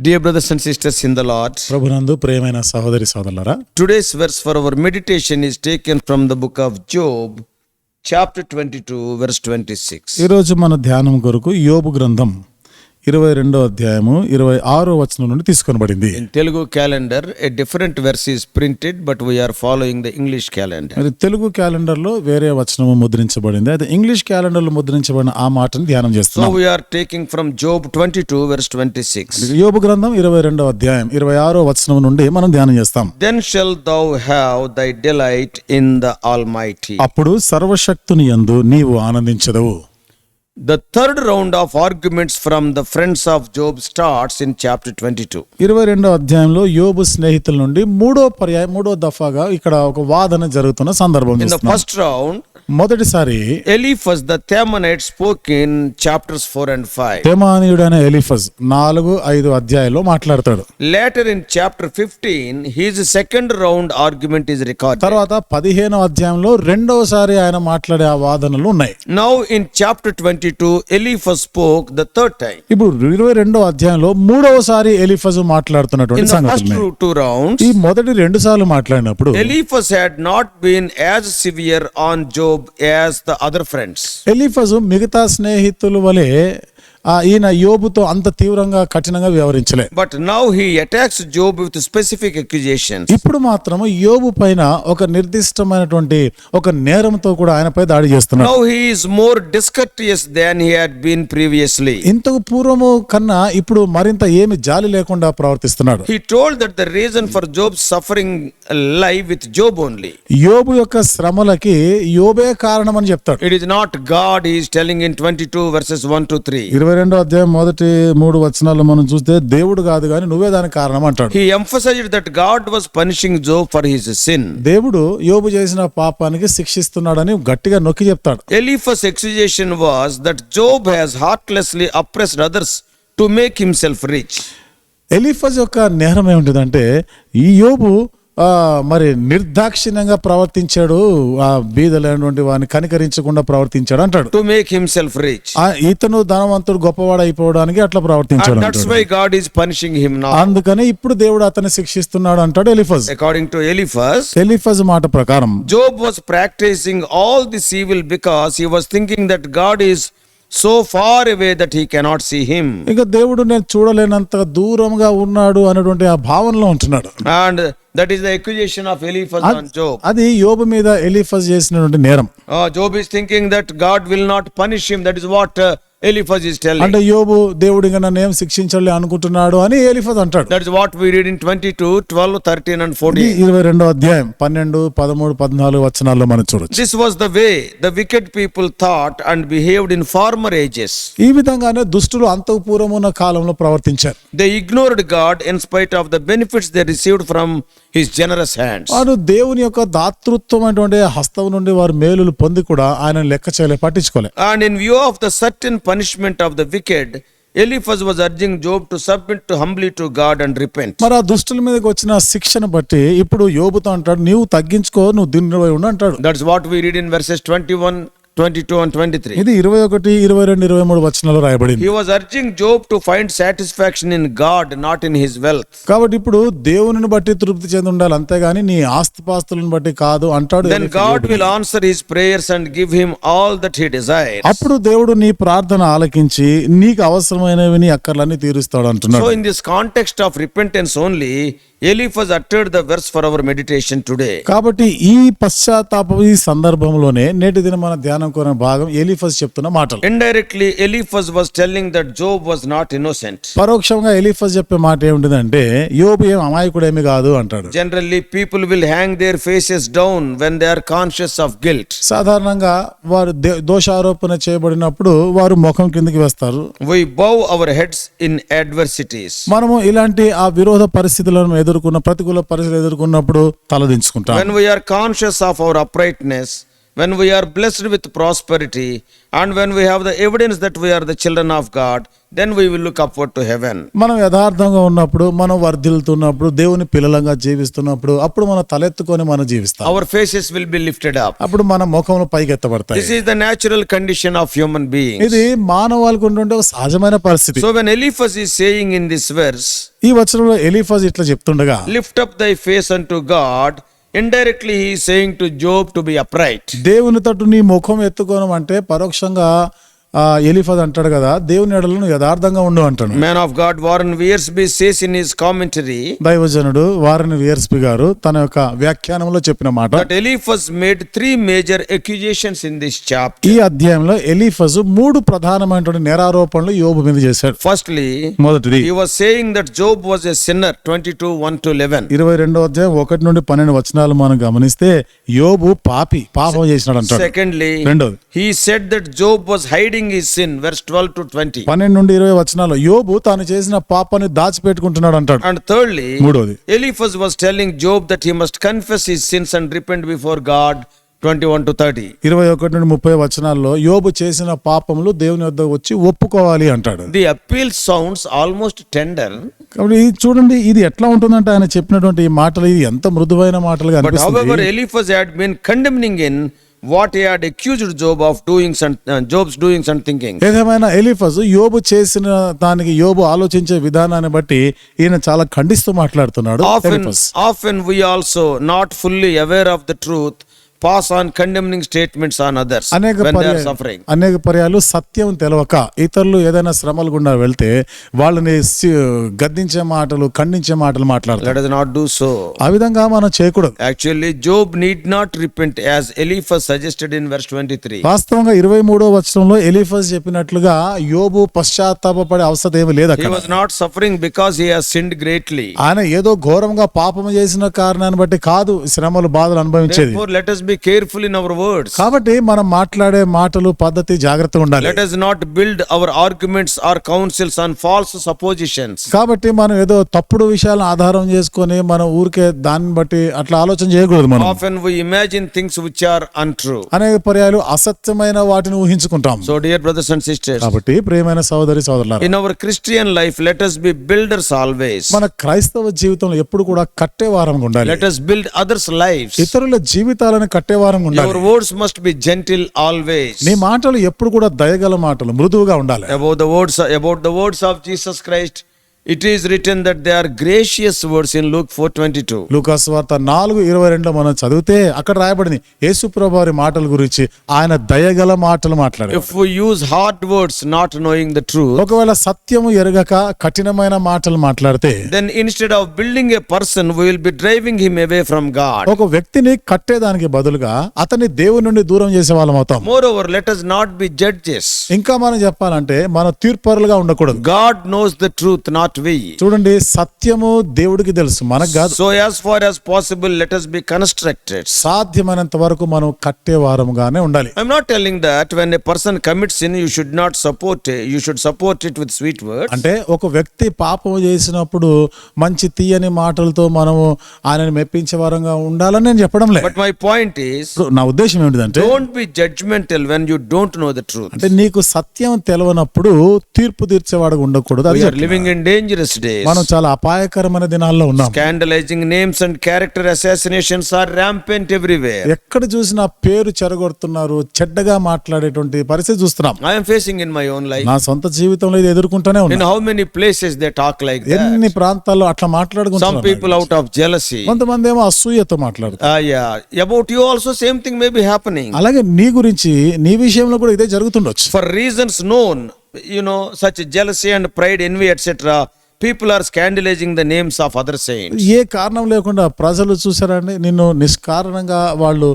Dear brothers and sisters in the Lord, ప్రభునందు ప్రియమైన సహోదరి సోదరులారా, today's verse for our meditation is taken from the book of Job, chapter 22, verse 26. ఈ రోజు మన ధ్యానం కొరకు యోబు గ్రంథం 22వ అధ్యాయము 26వ వచనం నుండి తీసుకొనబడింది. In Telugu calendar, a different verse is printed, but we are following the English calendar. మరి తెలుగు క్యాలెండర్ లో వేరే వచనము ముద్రించబడింది. అయితే ఇంగ్లీష్ క్యాలెండర్ లో ముద్రించబడిన ఆ మాటను ధ్యానం So చేస్తున్నాం. we are taking from Job 22, verse 26. యోబు గ్రంథం 22వ అధ్యాయం 26వ వచనం నుండి మనం ధ్యానం చేస్తాం. Then shalt thou have thy delight in the Almighty. అప్పుడు సర్వశక్తుని యందు నీవు ఆనందించదవు. The third round of arguments from the friends of Job starts in chapter 22. 22వ అధ్యాయంలో యోబు స్నేహితుల నుండి మూడో దఫాగా ఇక్కడ ఒక వాదన జరుగుతున్న సందర్భం In the చూస్తున్నాం. first round, మొదటిసారి Eliphaz the Temanite spoke in chapters 4 and 5. తేమానీయుడైన Eliphaz 4-5 అధ్యాయాల్లో మాట్లాడతాడు. Later in chapter 15, his second round argument is recorded. తర్వాత 15వ అధ్యాయంలో రెండవసారి ఆయన మాట్లాడే ఆ వాదనలు ఉన్నాయి. Now in chapter 22, Eliphaz spoke the third time. ఇప్పుడు 22వ అధ్యాయంలో మూడవసారి ఎలీఫజ్ In మాట్లాడుతున్నటువంటి the first సంగతులు. two rounds, ఈ మొదటి 2 సార్లు మాట్లాడినప్పుడు Eliphaz had not been as severe on Job as the other friends. Eliphaz మిగతా స్నేహితుల వలె ఈయన యోబుతో అంత తీవ్రంగా కఠినంగా వ్యవహరించలే. But now he attacks Job with specific accusations. ఇప్పుడు మాత్రం యోబు పైన ఒక నిర్దిష్టమైనటువంటి ఒక నేరంతో కూడా ఆయనపై దాడి చేస్తున్నాడు. Now he is more discourteous than he had been previously. ఇంతకు పూర్వము కన్నా ఇప్పుడు మరింత ఏమి జాలి లేకుండా ప్రవర్తిస్తున్నాడు. He told that the reason for Job's suffering lie with Job only. యోబు యొక్క శ్రమలకి యోబే కారణమని చెప్తాడు. It is not God, he is telling in 22 verses 1 to 3. 22వ అధ్యాయం మొదటి 3 వచనాల్లో మనం చూస్తే దేవుడు కాదు కానీ నువ్వే దానికి కారణం అంటాడు. He emphasized that God was punishing Job for his sin. దేవుడు యోబు చేసిన పాపానికి శిక్షిస్తున్నాడని గట్టిగా నొక్కి చెప్తాడు. Eliphaz's accusation was that Job has heartlessly oppressed others to make himself rich. Eliphaz యొక్క నేరం ఏమిటిదంటే ఈ యోబు మరి నిర్దాక్షిణ్యంగా ప్రవర్తించాడు, ఆ బీదలైనటువంటి వాడిని కనికరించకుండా ప్రవర్తించాడు అంటాడు. To make himself rich. ఇతను ధనవంతుడు గొప్పవాడు అయిపోవడానికి అట్లా ప్రవర్తించాడు And that's అంటాడు. why God is punishing him now. అందుకనే ఇప్పుడు దేవుడు అతన్ని శిక్షిస్తున్నాడు అంటాడు Eliphaz. According to Eliphaz, Eliphaz మాట ప్రకారం Job was practicing all this evil because he was thinking that God is so far away that he cannot see him. ఇక దేవుడు నేను చూడలేనంత దూరంగా ఉన్నాడు అనేటువంటి ఆ భావనలో ఉంటున్నాడు. And that is the accusation of Eliphaz on Job. అది యోబు మీద ఎలీఫజ్ చేసినటువంటి నేరం. Job is thinking that God will not punish him. That is what Eliphaz is telling. అంటే యోబు దేవుడు ఇంకా నన్ను ఏం శిక్షించాలి అనుకుంటున్నాడు అని ఎలీఫజ్ అంటాడు. That is what we read in 22, 12, 13 and 14. 22వ అధ్యాయం 12, 13, 14 వచనాల్లో మనం చూడొచ్చు. This was the way the wicked people thought and behaved in former ages. ఈ విధంగానే దుష్టులు అంతకు పూర్వమున్న కాలంలో ప్రవర్తించారు. They ignored God in spite of the benefits they received from his generous hands. వారు దేవుని యొక్క దాతృత్వమైనటువంటి హస్తం నుండి వారు మేలులు పొంది కూడా ఆయన లెక్క చేయలే, పట్టించుకోలే. And in view of the certain punishment of the wicked, Eliphaz was urging Job to submit to humbly to God and repent. మరి ఆ దుష్టుల మీదకి వచ్చిన శిక్షను బట్టి ఇప్పుడు యోబుతో అంటాడు, నీవు తగ్గించుకో, నువ్వు దీనిపై ఉండు అంటాడు. That's what we read in verses 21, 22 and 23. ఇది 21, 22, 23 వచనాల్లో రాయబడింది. He was urging Job to find satisfaction in God, not in his wealth. కాబట్టి ఇప్పుడు దేవునిని బట్టి తృప్తి చెంది ఉండాలి, అంతేగాని నీ ఆస్తిపాస్తులను బట్టి కాదు అంటాడు. Then God will answer his prayers and give him all that he desires. అప్పుడు దేవుడు నీ ప్రార్థన ఆలకించి నీకు అవసరమైనవి నీ అక్కర్లన్నీ తీరుస్తాడు అంటున్నాడు. So in this context of repentance only, Eliphaz uttered the verse for our meditation today. కాబట్టి ఈ పశ్చాత్తాప ఈ సందర్భంలోనే నేటి దిన మన ధ్యానం కొనే భాగం ఎలీఫజ్ చెప్తున్న మాటలు. Indirectly, Eliphaz was telling that Job was not innocent. పరోక్షంగా ఎలీఫజ్ చెప్పే మాట ఏమిటిదంటే యోబు ఏం అమాయకుడేమి కాదు అంటాడు. Generally, people will hang their faces down when they are conscious of guilt. సాధారణంగా వారు దోషారోపణ చేయబడినప్పుడు వారు ముఖం కిందకి వేస్తారు. We bow our heads in adversities. మనము ఇలాంటి ఆ విరోధ పరిస్థితులను ప్రతికూల పరిస్థితులు ఎదుర్కొన్నప్పుడు తలదించుకుంటాం. When we are conscious of our uprightness, when we are blessed with prosperity, and when we have the evidence that we are the children of God, then we will look upward to heaven. మనం యథార్థంగా ఉన్నప్పుడు, మనం వర్ధిల్లుతున్నప్పుడు, దేవుని పిల్లలంగా జీవిస్తున్నప్పుడు, అప్పుడు మనం తలెత్తుకొని మనం జీవిస్తాం. Our faces will be lifted up. అప్పుడు మన ముఖములు పైకెత్తబడతాయి. This is the natural condition of human beings. ఇది మానవాళికి ఉండే ఒక సహజమైన పరిస్థితి. So when Eliphaz is saying in this verse, ఈ వచనంలో ఎలీఫజ్ ఇట్లా చెప్తుండగా, lift up thy face unto God, indirectly he is saying to Job to be upright. దేవుని తట్టు నీ ముఖం ఎత్తుకోవడం అంటే పరోక్షంగా ఎలీఫజ్ అంటాడు కదా, దేవుని ఎడలను యథార్థంగా ఉండు అంటాడు. Man of God Warren Wiersbe says in his commentary దైవజనుడు వారన్ వియర్స్బి గారు తన యొక్క వ్యాఖ్యానంలో చెప్పిన మాట, that Eliphaz made three major accusations in this chapter. ఈ అధ్యాయంలో ఎలీఫజ్ 3 ప్రధానమైనటువంటి నేరారోపణలు యోబు మీద చేశాడు. Firstly, మొదటిది, he was saying that Job was a sinner, 22:1-11. 22వ అధ్యాయం 1 నుండి 12 వచనాలు మనం గమనిస్తే యోబు పాపం చేసినాడు అంటాడు. Secondly, రెండోది, he said that Job was hiding his sin, verse 12-20. 12 నుండి 20 వచనాలు యోబు తాను చేసిన పాపాన్ని దాచిపెట్టుకుంటున్నాడు అంటాడు. And thirdly, మూడోది, Eliphaz was telling Job that he must confess his sins and repent before God, 21-30. 21 నుండి 30 వచనాల్లో యోబు చేసిన పాపములు దేవుని వద్దకు వచ్చి ఒప్పుకోవాలి అంటాడు. The appeal sounds almost tender, కాబట్టి ఇది చూడండి, ఇది ఎట్లా ఉంటుందంటే ఆయన చెప్పినటువంటి ఈ మాటలు ఇది ఎంత మృదువైన మాటలుగా but however అనిపిస్తుంది. Eliphaz had been condemning in what he had accused Job of doing, Job's doings and thinking. ఏదేమైనా ఎలీఫజ్ యోబు చేసిన దానికి, యోబు ఆలోచించే విధానాన్ని బట్టి ఈయన చాలా ఖండిస్తూ మాట్లాడుతున్నాడు. Often we also not fully aware of the truth pass on condemning statements on others when they are suffering. అనేక పర్యాలు సత్యం తెలవక ఇతరులు ఏదైనా శ్రమల గుండా వెళ్తే వాళ్ళని గద్దించే మాటలు, ఖండించే మాటలు మాట్లాడతారు. Let us not do so. ఆ విధంగా మనం చేయకూడదు. Actually, Job need not repent as Eliphaz suggested in verse 23. వాస్తవంగా 23వ వచనంలో ఎలీఫజ్ చెప్పినట్లుగా యోబు పశ్చాత్తాపపడే అవసరం ఏమీ లేదు He అక్కడ. was not suffering because he has sinned greatly. ఆయన ఏదో ఘోరంగా పాపం చేసిన కారణాన్ని బట్టి కాదు శ్రమలు, బాధలు అనుభవించేది. Therefore, let us be careful in our words. కాబట్టి మనం మాట్లాడే మాటలు, పద్ధతి జాగ్రత్తగా ఉండాలి. Let us not build our arguments or counsels on false suppositions. కాబట్టి మనం ఏదో తప్పుడు విషయాలను ఆధారం చేసుకొని మనం ఊరికే దాన్ని బట్టి అట్లా ఆలోచన చేయకూడదు. మనం Often we imagine things which are untrue. అనేక పర్యాలు అసత్యమైన వాటిని ఊహించుకుంటాం. So dear brothers and sisters, కాబట్టి ప్రియమైన సోదరి సోదరులారా, in our Christian life, let us be builders always. మన క్రైస్తవ జీవితంలో ఎప్పుడు కూడా కట్టే వారంగా ఉండాలి. Let us build others' lives. ఇతరుల జీవితాలను కట్టే వారంగా ఉండాలి. Your words must be gentle always. నీ మాటలు ఎప్పుడు కూడా దయగల మాటలు, మృదువుగా ఉండాలి. About the words of Jesus Christ, it is written that they are gracious words in Luke 4:22. లూకాసు వార్త 4:22 మనం చదివితే అక్కడ రాయబడింది యేసు ప్రభువు వారి మాటల గురించి, ఆయన దయగల మాటలు మాట్లాడారు. If we use hard words not knowing the truth, ఒకవేళ సత్యము ఎరగక కఠినమైన మాటలు మాట్లాడితే, then instead of building a person, we will be driving him away from God. ఒక వ్యక్తిని కట్టేదానికి బదులుగా అతన్ని దేవుని నుండి దూరం చేసే వాళ్ళం అవుతాం. Moreover, let us not be judges. ఇంకా మనం చెప్పాలంటే మనం తీర్పరులుగా ఉండకూడదు. God knows the truth, not we. చూడండి, సత్యము దేవుడికి తెలుసు, మనకు కాదు. So as far as possible, let us be constructed. సాధ్యమైనంత వరకు మనం కట్టే వారముగానే ఉండాలి. I'm not telling that when a person commits sin, you should not support it. You should support it with sweet words. అంటే ఒక వ్యక్తి పాపం చేసినప్పుడు మంచి తీయని మాటలతో మనము ఆయనను మెప్పించే వారంగా ఉండాలని నేను చెప్పడం లేదు. But my point is, నా ఉద్దేశం ఏంటిదంటే, don't be judgmental when you don't know the truth. అంటే నీకు సత్యం తెలవనప్పుడు తీర్పు తీర్చేవాడుగా ఉండకూడదు. We are living in dangerous days. మనం చాలా అపాయకరమైన దినాల్లో ఉన్నాం. Scandalizing names and character assassinations are rampant everywhere. ఎక్కడ చూసినా పేరు చెరగొడుతున్నారు, చెడ్డగా మాట్లాడేటువంటి పరిస్థితి చూస్తున్నాం. I am facing in my own life. నా సొంత జీవితంలో ఇది ఎదుర్కొంటూనే In ఉన్నా. how many places they talk like that. ఎన్ని ప్రాంతాల్లో అట్లా Some మాట్లాడుకుంటున్నారు. people out of jealousy. కొంతమంది ఏమో అసూయతో మాట్లాడుతారు. Yeah. About you also same thing may be happening. అలాగే నీ గురించి, నీ విషయంలో కూడా ఇదే జరుగుతుండొచ్చు. For reasons known, such jealousy and pride, envy, etc., people are scandalizing the names of other saints. ఏ కారణం లేకుండా ప్రజలు చూసారండి, నిన్ను నిష్కారణంగా వాళ్ళు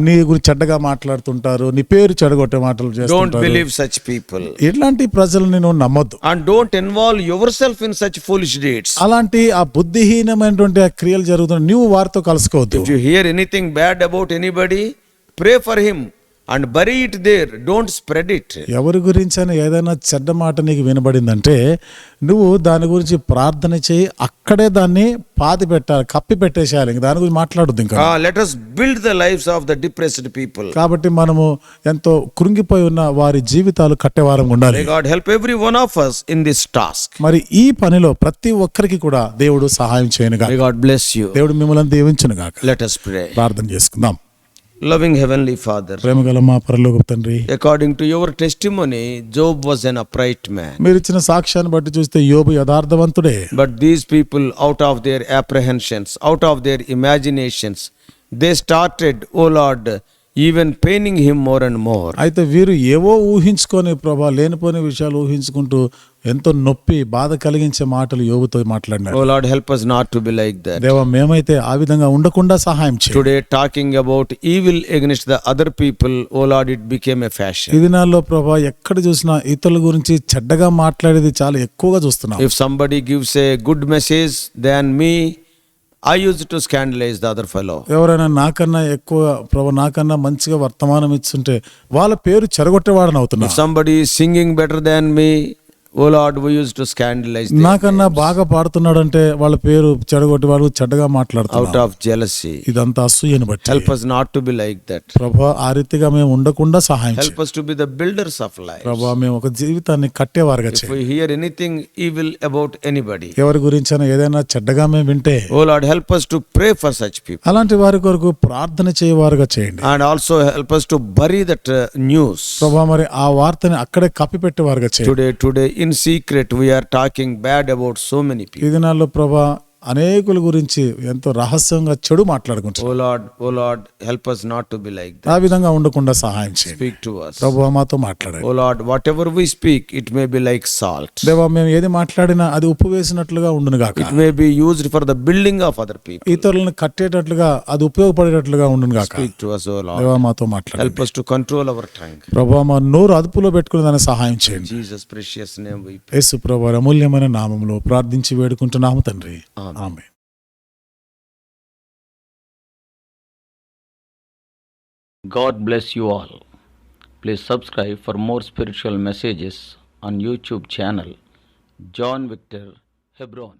నీ గురించి చెడ్డగా మాట్లాడుతుంటారు, నీ పేరు చెడగొట్టే మాటలు Don't చేస్తుంటారు. believe such people. ఇట్లాంటి ప్రజల్ని నువ్వు నమ్మొద్దు. And don't involve yourself in such foolish deeds. అలాంటి ఆ బుద్ధిహీనమైనటువంటి ఆ క్రియలు జరుగుతున్న నువ్వు వారితో కలుసుకోవద్దు. If you hear anything bad about anybody, pray for him. and bury it there. Don't spread it. ఎవరి గురించైనా ఏదైనా చెడ్డ మాట నీకు వినబడిందంటే నువ్వు దాని గురించి ప్రార్థన చేయి, అక్కడే దాన్ని పాతి పెట్టాలి, కప్పి పెట్టేసేయాలి. ఇంక దాని గురించి మాట్లాడొద్దు ఇంకా. Let us build the lives of the depressed people. కాబట్టి మనము ఎంతో కృంగిపోయి ఉన్న వారి జీవితాలు కట్టేవారం ఉండాలి. May God help every one of us in this task. మరి ఈ పనిలో ప్రతి ఒక్కరికి కూడా దేవుడు సహాయం చేయనుగా. May God bless you. దేవుడు మిమ్మల్ని దీవించునుగాక. Let us pray. ప్రార్థన చేసుకుందాం. Loving Heavenly Father, ప్రేమగల మా పరలోకపు తండ్రి, according to your testimony, Job was an upright man. మీరు ఇచ్చిన సాక్ష్యాన్ని బట్టి చూస్తే యోబు యథార్థవంతుడే. But these people, out of their apprehensions, out of their imaginations, they started, oh Lord, even paining him more and more. అయితే వీరు ఏవో ఊహించుకొని ప్రభా లేనిపోని విషయాలు ఊహించుకుంటూ ఎంతో నొప్పి బాధ కలిగించే మాటలు యోబుతో మాట్లాడినారు. Oh Lord, help us not to be like that. దేవా మేమైతే ఆ విధంగా ఉండకుండా సహాయం చేయి. Today talking about evil against the other people, oh Lord, it became a fashion. ఈ దినాల్లో ప్రభా ఎక్కడ చూసినా ఇతరుల గురించి చెడ్డగా మాట్లాడేది చాలా ఎక్కువగా చూస్తున్నాం. If somebody gives a good message than me, I used to scandalize the other fellow. ఎవరైనా నాకన్నా ఎక్కువ ప్రభా నాకన్నా మంచిగా వర్తమానం ఇస్తుంటే వాళ్ళ పేరు చెరగొట్టేవాడని అవుతున్నా. If somebody is singing better than me, oh Lord, we used to scandalize them. నాకన్నా బాగా పాడుతున్నాడంటే వాళ్ళ పేరు చెడగొట్టి వాడు చెడ్డగా Out మాట్లాడుతున్నారు. of jealousy. ఇదంతా అసూయను బట్టి. Help us not to be like that. ప్రభా ఆ రీతిగా మేము ఉండకుండా సహాయం చేయి. Help us to be the builders of life. ప్రభా మేము ఒక జీవితాన్ని కట్టేవారుగా If చేయి. we hear anything evil about anybody, ఎవరి గురించైనా ఏదైనా చెడ్డగా మేము వింటే oh Lord, help us to pray for such people. అలాంటి వారి కొరకు ప్రార్థన చేయవారుగా చేయండి. And also help us to bury that news. ప్రభా మరి ఆ వార్తని అక్కడే కప్పిపెట్టేవారుగా చేయండి. Today in secret we are talking bad about so many people. ఈ దినాల్లో ప్రభా అనేకుల గురించి ఎంతో రహస్యంగా చెడు మాట్లాడుకుంటారు. Oh Lord, help us not to be like that. ఆ విధంగా ఉండకుండా సహాయం చేయండి. Speak to us. ప్రభువా మాతో మాట్లాడండి. Oh Lord, whatever we speak, it may be like salt. దేవా మేము ఏది మాట్లాడినా అది ఉప్పు వేసినట్లుగా ఉండును గాక. It may be used for the building of other people. ఇతరులను కట్టేటట్లుగా అది ఉపయోగపడేటట్లుగా ఉండును గాక. Speak to us, oh Lord. దేవా మాతో మాట్లాడండి. Help us to control our tongue. ప్రభువా మా నోరు అదుపులో పెట్టుకునే దానికి సహాయం In చేయండి. Jesus' precious name we pray. యేసు ప్రభువు అమూల్యమైన నామములో ప్రార్థించి వేడుకుంటున్నాము తండ్రి. ఆమేన్. God bless you all. Please subscribe for more spiritual messages on YouTube channel John Victor Hebron.